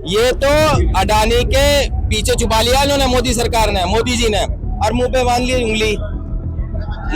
ये तो अडानी के पीछे छुपा लिया इन्होंने, मोदी सरकार ने, मोदी जी ने, और मुंह पे बांध ली उंगली।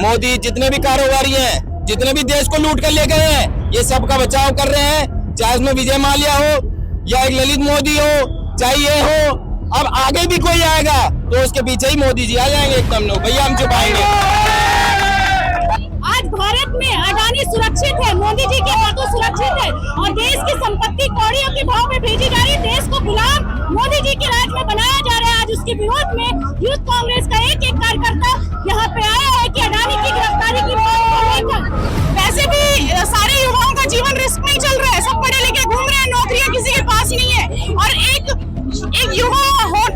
मोदी जितने भी कारोबारी हैं, जितने भी देश को लूट कर ले गए हैं, ये सबका बचाव कर रहे हैं। चाहे उसमें विजय माल्या हो या एक ललित मोदी हो, चाहे ये हो, अब आगे भी कोई आएगा तो उसके पीछे ही मोदी जी आ जाएंगे एकदम। लोग भैया हम छुपाएंगे। आज भारत में अडानी सुरक्षित है, मोदी जी के हाथों सुरक्षित है और देश की संपत्ति कौड़ियों के भाव में भेजी जा रही है। देश को गुलाम मोदी जी के राज में बनाया जा रहा है। आज उसके विरोध में यूथ कांग्रेस का एक एक कार्यकर्ता यहाँ पे आया है कि अडानी की गिरफ्तारी की मांग को लेकर। वैसे भी सारे युवाओं का जीवन रिस्क में चल रहा है, सब पढ़े लिखे घूम रहे हैं, नौकरियां किसी के पास नहीं है। और एक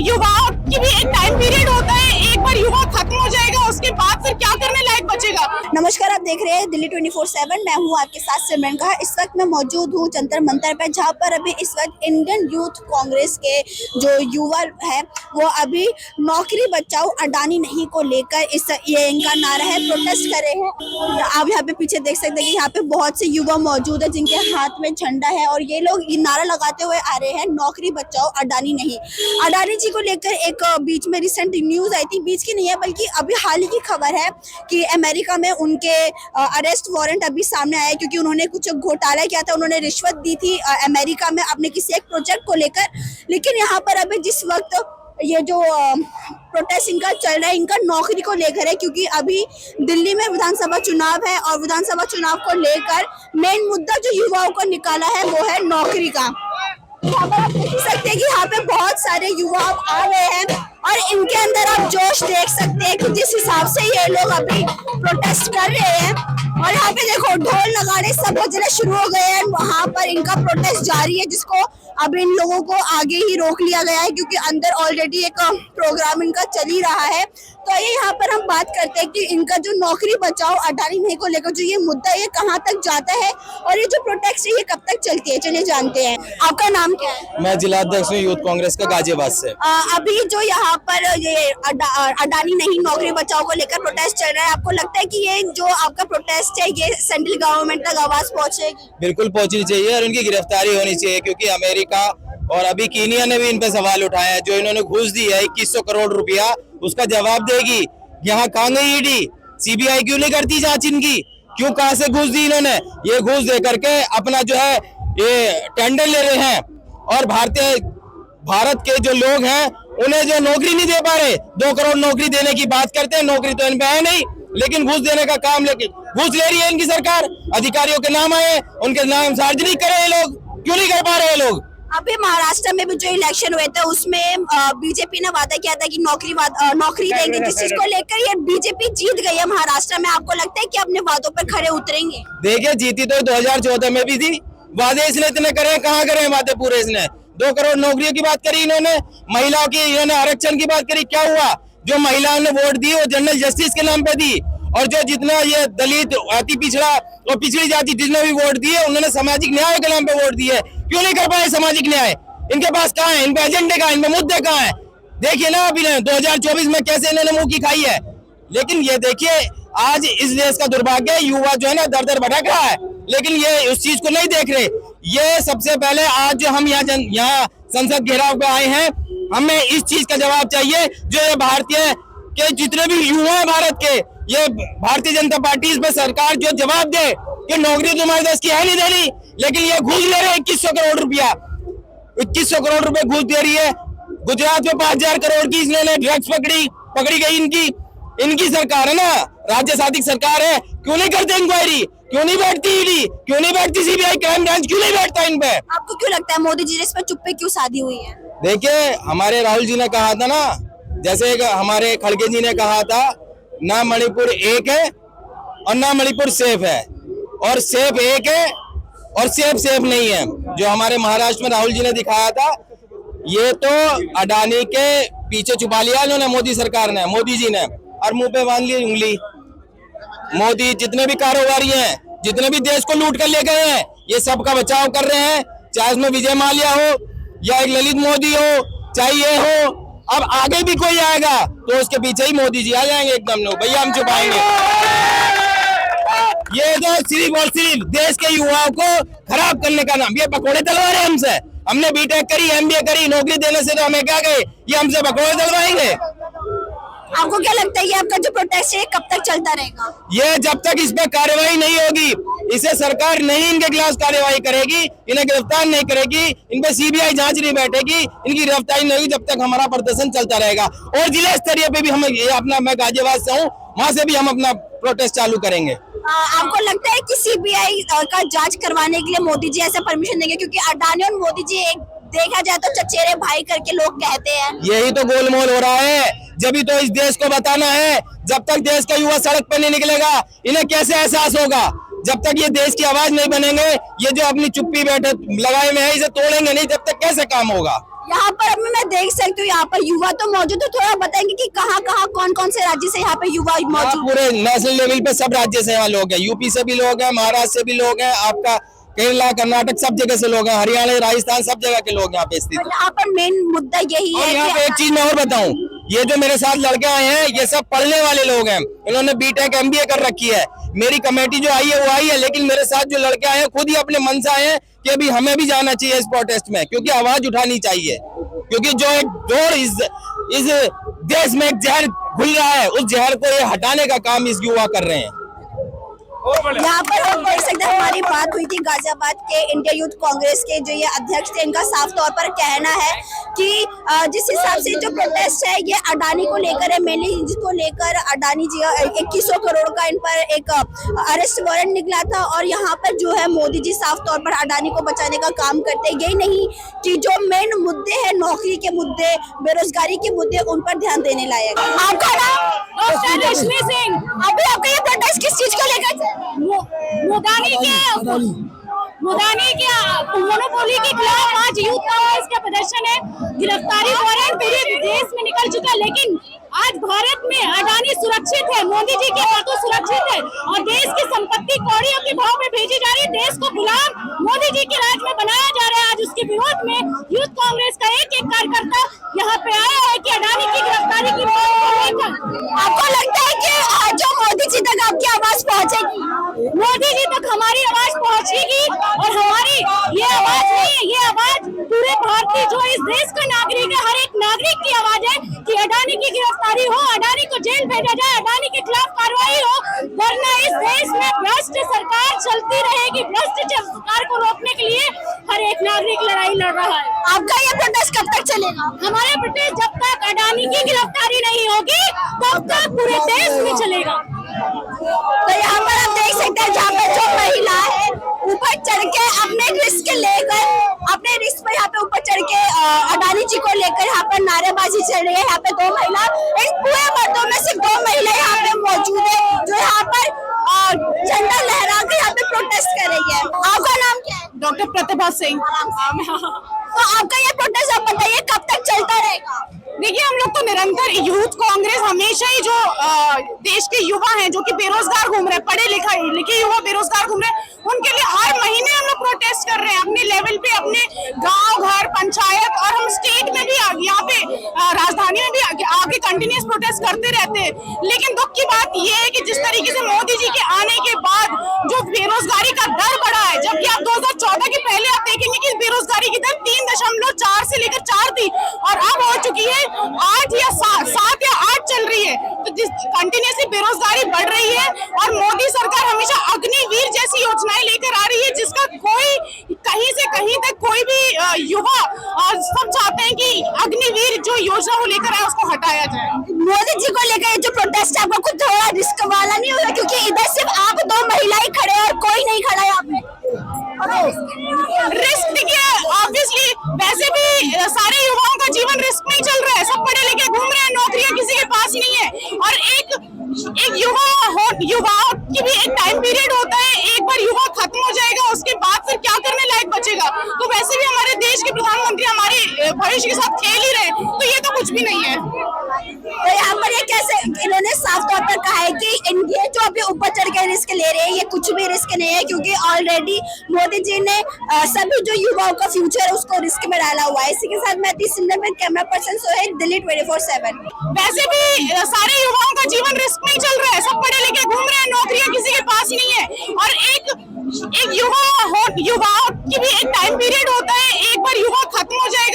युवाओं की भी एक टाइम पीरियड होता है, एक बार युवा खत्म हो जाएगा उसके बाद फिर क्या करने लायक बचेगा। नमस्कार, आप देख रहे हैं दिल्ली 24/7। मैं हूं आपके साथ सिमरन कहा। इस वक्त मैं मौजूद हूं जंतर मंतर पर, जहां पर अभी इस वक्त इंडियन यूथ कांग्रेस के जो युवा है वो अभी नौकरी बचाओ अडानी नहीं को लेकर ये इनका नारा है, प्रोटेस्ट कर रहे हैं। आप यहाँ पे पीछे देख सकते हैं कि यहाँ पे बहुत से युवा मौजूद है जिनके हाथ में झंडा है और ये लोग ये नारा लगाते हुए आ रहे हैं, नौकरी बचाओ अडानी नहीं। अडानी जी को लेकर एक बीच में रिसेंट न्यूज आई थी, बीच की नहीं है बल्कि अभी हाल ही की खबर है कि अमेरिका में उनके अरेस्ट वारंट अभी सामने आया है क्योंकि उन्होंने कुछ घोटाला किया था, उन्होंने रिश्वत दी थी अमेरिका में अपने किसी एक प्रोजेक्ट को लेकर। लेकिन यहाँ पर अभी जिस वक्त ये जो प्रोटेस्ट इनका चल रहा है, इनका नौकरी को लेकर है क्योंकि अभी दिल्ली में विधानसभा चुनाव है और विधानसभा चुनाव को लेकर मेन मुद्दा जो युवाओं को निकाला है वो है नौकरी का। यहाँ पर आप देख सकते हैं कि यहाँ पे बहुत सारे युवा आ रहे हैं और इनके अंदर आप जोश देख सकते हैं कि जिस हिसाब से ये लोग अभी प्रोटेस्ट कर रहे हैं। और यहाँ पे देखो ढोल नगाड़े सब बजने शुरू हो गए हैं, वहाँ पर इनका प्रोटेस्ट जारी है जिसको अब इन लोगों को आगे ही रोक लिया गया है क्योंकि अंदर ऑलरेडी एक प्रोग्राम इनका चल ही रहा है। तो ये यहाँ पर हम बात करते हैं कि इनका जो नौकरी बचाओ अडानी नहीं को लेकर जो ये मुद्दा ये कहाँ तक जाता है और ये जो प्रोटेस्ट है ये कब तक चलती है, चलिए जानते हैं। आपका नाम क्या है? मैं जिलाध्यक्ष हूँ यूथ कांग्रेस का गाजियाबाद से। अभी जो यहाँ पर ये अडानी नहीं नौकरी बचाओ को लेकर प्रोटेस्ट चल रहा है, आपको लगता है कि ये जो आपका प्रोटेस्ट है ये सेंट्रल गवर्नमेंट तक आवाज पहुँचेगी? बिल्कुल पहुंचनी चाहिए और उनकी गिरफ्तारी होनी चाहिए क्योंकि अमेरिका और अभी कीनिया ने भी इन पे सवाल उठाया है। जो इन्होंने घूस दी है 2100 करोड़ रुपया, उसका जवाब देगी। यहाँ कहाँ गई ईडी, सीबीआई क्यों नहीं करती जांच इनकी? क्यों, कहाँ से घूस दी इन्होंने? ये घूस दे करके अपना जो है ये टेंडर ले रहे हैं और भारत के जो लोग हैं उन्हें जो नौकरी नहीं दे पा रहे। 2 करोड़ नौकरी देने की बात करते हैं, नौकरी तो इन पे है नहीं, लेकिन घूस देने का काम, लेकिन घूस ले रही है इनकी सरकार। अधिकारियों के नाम आए, उनके नाम सार्वजनिक करे ये लोग, क्यों नहीं कर पा रहे लोग? अभी महाराष्ट्र में भी जो इलेक्शन हुए थे उसमें बीजेपी ने वादा किया था कि नौकरी देंगे, जिस चीज को लेकर ये बीजेपी जीत गई है महाराष्ट्र में। आपको लगता है कि अपने वादों पर खरे उतरेंगे? देखिए, जीती तो 2014 में भी थी, वादे इसने इतने करे, कहाँ करे वादे पूरे इसने? 2 करोड़ नौकरियों की बात करी इन्होंने, महिलाओं की इन्होंने आरक्षण की बात करी, क्या हुआ? जो महिलाओं ने वोट दी वो जनरल जस्टिस के नाम पे दी और जो जितना ये दलित, अति पिछड़ा और पिछड़ी जाति जितने भी वोट दिए उन्होंने सामाजिक न्याय के नाम पे वोट दिए। क्यों नहीं कर पाए सामाजिक न्याय? इनके पास कहाँ है? इन पे एजेंडे कहाँ है? इन पे मुद्दे कहाँ है? देखिए ना अभी 2024 में कैसे इन्होंने मुंह की खाई है। लेकिन ये देखिए आज इस देश का दुर्भाग्य, युवा जो है ना दर दर भटक रहा है, लेकिन ये उस चीज को नहीं देख रहे। ये सबसे पहले आज जो हम यहाँ संसद घेराव पे आए हैं, हमें इस चीज का जवाब चाहिए। जो ये भारतीय के जितने भी युवा है भारत के, ये भारतीय जनता पार्टी इस पे सरकार जो जवाब दे कि नौकरी तुम्हारे देश की है नहीं देनी, लेकिन ये घूस ले रहे हैं 2100 करोड़ रुपया, 2100 करोड़ रुपए घूस दे रही है। गुजरात में 5000 करोड़ की इन्होंने ड्रग्स पकड़ी गई। इनकी सरकार है ना, राज्य शासित सरकार है, क्यों नहीं करते इंक्वायरी? क्यों नहीं बैठती ईडी? क्यों नहीं बैठती सीबीआई, क्राइम ब्रांच क्यों नहीं बैठता इन पे? आपको क्यों लगता है मोदी जी ने इस पर चुप्पी क्यों साधी हुई है? देखिए, हमारे राहुल जी ने कहा था ना, जैसे हमारे खड़गे जी ने कहा था, ना मणिपुर एक है और ना मणिपुर सेफ है, और सेफ एक है और सेफ नहीं है। जो हमारे महाराष्ट्र में राहुल जी ने दिखाया था, ये तो अडानी के पीछे छुपा लिया इन्होंने, मोदी सरकार ने, मोदी जी ने, और मुंह पे बांध ली उंगली। मोदी जितने भी कारोबारी हैं, जितने भी देश को लूट कर ले गए हैं, ये सबका बचाव कर रहे हैं। चाहे उसमें विजय माल्या हो या एक ललित मोदी हो, चाहे ये हो, अब आगे भी कोई आएगा तो उसके पीछे ही मोदी जी आ जाएंगे एकदम। लोग भैया हम छुपाएंगे। ये तो सिर्फ और सिर्फ देश के युवाओं को खराब करने का नाम, ये पकौड़े तलवा रहे हैं हमसे, हमने बीटेक करी, एमबीए करी, नौकरी देने से तो हमें क्या गए, ये हमसे भगोड़े दलवाएंगे। आपको क्या लगता है ये आपका जो प्रोटेस्ट है कब तक चलता रहेगा? ये जब तक इस पर कार्रवाई नहीं होगी, इसे सरकार नहीं इनके खिलाफ कार्रवाई करेगी, इन्हें गिरफ्तार नहीं करेगी, इन पे सीबीआई जांच नहीं बैठेगी, इनकी गिरफ्तारी नहीं होगी, जब तक हमारा प्रदर्शन चलता रहेगा। और जिला स्तरीय पे भी हम ये अपना, मैं गाजियाबाद से हूँ, वहां से भी हम अपना प्रोटेस्ट चालू करेंगे। आपको लगता है कि सीबीआई का जांच करवाने के लिए मोदी जी ऐसा परमिशन देंगे? क्योंकि अडानी और मोदी जी एक देखा जाए तो चचेरे भाई करके लोग कहते हैं। यही तो गोलमोल हो रहा है, जब तो इस देश को बताना है। जब तक देश का युवा सड़क पर नहीं निकलेगा, इन्हें कैसे एहसास होगा? जब तक ये देश की आवाज नहीं बनेंगे, ये जो अपनी चुप्पी बैठे लगाए में है, इसे तोड़ेंगे नहीं, जब तक कैसे काम होगा? यहाँ पर अब मैं देख सकती हूँ, यहाँ पर युवा तो मौजूद है। थोड़ा बताएंगे कि कहाँ कहाँ कौन कौन से राज्य से यहाँ पे युवा मौजूद? पूरे नेशनल लेवल पे सब राज्य से यहाँ लोग हैं, यूपी से भी लोग हैं, महाराष्ट्र से भी लोग हैं, आपका केरला, कर्नाटक, सब जगह से लोग हैं, हरियाणा, राजस्थान, सब जगह के लोग यहाँ पे स्थित हैं। यहाँ पर मेन मुद्दा यही है। यहाँ पे एक चीज मैं और बताऊं, ये जो मेरे साथ लड़के आए हैं, ये सब पढ़ने वाले लोग हैं, इन्होंने बीटेक एमबीए कर रखी है। मेरी कमेटी जो आई है वो आई है, लेकिन मेरे साथ जो लड़के आए हैं खुद ही अपने मन से आए हैं कि अभी हमें भी जाना चाहिए इस प्रोटेस्ट में, क्योंकि आवाज उठानी चाहिए, क्योंकि जो एक जोर इस देश में एक जहर घुल रहा है, उस जहर को ये हटाने का काम इस युवा कर रहे हैं। यहाँ पर हम देख सकते हैं, हमारी बात हुई थी गाजियाबाद के इंडिया यूथ कांग्रेस के जो ये अध्यक्ष थे, इनका साफ तौर पर कहना है कि जिस हिसाब से जो प्रोटेस्ट है ये अडानी को लेकर है, मेनली जिसको लेकर अडानी जी 2100 करोड़ का इन पर एक अरेस्ट वारंट निकला था। और यहाँ पर जो है मोदी जी साफ तौर पर अडानी को बचाने का काम करते हैं। यही नहीं कि जो मेन मुद्दे हैं, नौकरी के मुद्दे, बेरोजगारी के मुद्दे, उन पर ध्यान देने लायक है। आपका नाम? डॉक्टर रश्मि सिंह। अभी आपका ये प्रोटेस्ट किस चीज को लेकर? मुदानी के मोनोपोली के खिलाफ आज यूथ कांग्रेस का प्रदर्शन है। गिरफ्तारी वारंट पूरे देश में निकल चुका है, लेकिन आज भारत में अडानी सुरक्षित है, मोदी जी के हाथों सुरक्षित है और देश की संपत्ति कौड़ियों के भाव में भेजी जा रही है। देश को गुलाम मोदी जी के राज में बनाया जा रहा है। आज उसके विरोध में यूथ कांग्रेस का एक एक कार्यकर्ता यहाँ पे आया है कि अडानी की गिरफ्तारी की मांग को लेकर। आपको लगता है कि जो मोदी जी तक आपकी आवाज पहुँचेगी? मोदी जी तक हमारी आवाज पहुंचेगी और हमारी ये आवाज नहीं है, ये आवाज पूरे भारतीय जो इस देश का नागरिक है, हर एक नागरिक की आवाज है कि अडानी की गिरफ्तारी हो, अडानी को जेल भेजा जाए, अडानी के खिलाफ कार्रवाई हो, वरना इस देश में भ्रष्ट सरकार चलती रहेगी। भ्रष्ट सरकार को रोकने के लिए हर एक नागरिक लड़ाई लड़ रहा है। आपका ये प्रोटेस्ट कब तक चलेगा? हमारे प्रोटेस्ट जब तक अडानी की गिरफ्तारी नहीं होगी तब तक पूरे देश में चलेगा। तो यहाँ पर आप देख सकते हैं, जहाँ पर जो महिला है ऊपर चढ़ के अपने रिस्क लेकर, अपने रिस्क पर यहाँ पे ऊपर चढ़ के अडानी जी को लेकर यहाँ पर नारेबाजी चल रही है। यहाँ पे दो महिला, इन पूरे मर्दों में सिर्फ दो महिला यहाँ पे मौजूद है जो यहाँ पर झंडा लहरा कर यहाँ पे प्रोटेस्ट कर रही है। आपका नाम क्या है? डॉक्टर प्रतिभा सिंह। तो आपका ये प्रोटेस्ट आप बताइए कब तक चलता रहेगा? देखिए, हम लोग तो निरंतर यूथ कांग्रेस हमेशा ही जो देश के युवा हैं जो कि बेरोजगार घूम रहे हैं, पढ़े लिखे युवा बेरोजगार घूम रहे हैं, उनके लिए हर महीने हम लोग प्रोटेस्ट कर रहे हैं अपने लेवल पे, अपने गांव, घर, पंचायत और हम स्टेट में भी यहाँ पे राजधानी में भी आगे कंटिन्यूस प्रोटेस्ट करते रहते हैं। लेकिन दुख की बात यह है कि जिस तरीके से मोदी जी के आने के बाद जो बेरोजगारी का दर बढ़ा है, जबकि आप 2014 के पहले आप देखेंगे कि बेरोजगारी की दर 3.4 से लेकर 4 थी और अब हो चुकी है 8 या 7 या 8 चल रही है। तो जिस कंटिन्यूसली बेरोजगारी बढ़ रही है और मोदी सरकार हमेशा अग्निवीर जैसी योजनाएं लेकर आ रही है, जिसका कोई कहीं से कहीं तक कोई भी युवा और सब चाहते हैं कि अग्निवीर जो योजना वो लेकर आए उसको हटाया जाए। मोदी जी को लेकर जो प्रोटेस्ट है आपको कुछ थोड़ा रिस्क वाला नहीं होगा? क्योंकि इधर सिर्फ आप दो महिलाएं खड़े हैं और कोई नहीं खड़ा यहाँ पे। रिस्क देखिए, ऑब्वियसली वैसे भी सारे युवाओं का जीवन रिस्क में ही चल रहा है, सब पढ़े लिखे घूम रहे हैं, नौकरियां किसी के पास नहीं है और एक युवाओं की भी एक टाइम पीरियड होता है, एक बार युवा खत्म हो जाएगा उसके बाद फिर क्या करने लायक बचेगा। तो वैसे भी हमारे देश के प्रधानमंत्री हमारे भविष्य के साथ खेल ही रहे, तो ये तो कुछ भी नहीं है। तो यहाँ पर ये कैसे इन्होंने साफ तौर पर कहा है कि ये जो अभी ऊपर चढ़ के रिस्क ले रहे हैं ये कुछ भी रिस्क नहीं है, क्योंकि ऑलरेडी मोदी जी ने सभी जो युवाओं का फ्यूचर है उसको रिस्क में डाला हुआ है। इसी के साथ मैं कैमरा पर्सन सोहेल, दिल्ली 24/7। वैसे भी सारे युवाओं का जीवन रिस्क में ही चल रहा है, सब पढ़े लिखे घूम रहे हैं, नौकरियां किसी के पास नहीं है और एक युवाओं की भी एक टाइम पीरियड होता है, एक बार युवा खत्म हो जाएगा